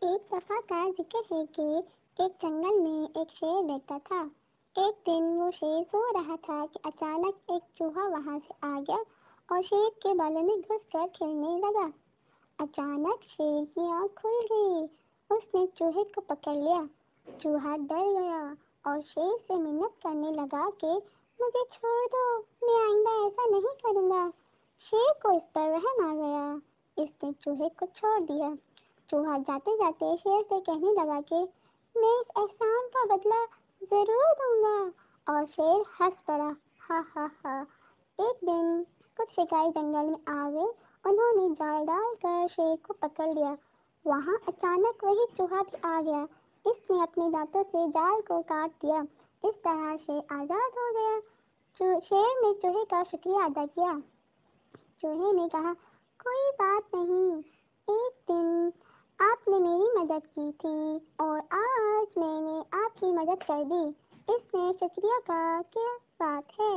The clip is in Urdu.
ایک دفعہ کا ذکر ہے کہ ایک جنگل میں ایک شیر رہتا تھا۔ ایک دن وہ شیر سو رہا تھا کہ اچانک ایک چوہا وہاں سے آ گیا اور شیر کے بالوں میں گھس کر کھیلنے لگا۔ اچانک شیر کی آنکھ کھل گئی۔ اس نے چوہے کو پکڑ لیا۔ چوہا ڈر گیا اور شیر سے منت کرنے لگا کہ مجھے چھوڑ دو، میں آئندہ ایسا نہیں کروں گا۔ شیر کو اس پر رحم آ گیا۔ اس نے چوہے کو چھوڑ دیا۔ چوہا جاتے جاتے شیر سے کہنے لگا کہ میں اس احسان کا بدلہ ضرور دوں گا، اور شیر ہنس پڑا، ہا ہا ہا۔ ایک دن کچھ شکاری جنگل میں آ گئے۔ انہوں نے جال ڈال کر شیر کو پکڑ لیا۔ وہاں اچانک وہی چوہا بھی آ گیا۔ اس نے اپنے دانتوں سے جال کو کاٹ دیا۔ اس طرح شیر آزاد ہو گیا۔ شیر نے چوہے کا شکریہ ادا کیا۔ چوہے نے کہا، کوئی بات نہیں، ایک دن آپ نے میری مدد کی تھی اور آج میں نے آپ کی مدد کر دی، اس میں شکریہ کا کیا بات ہے۔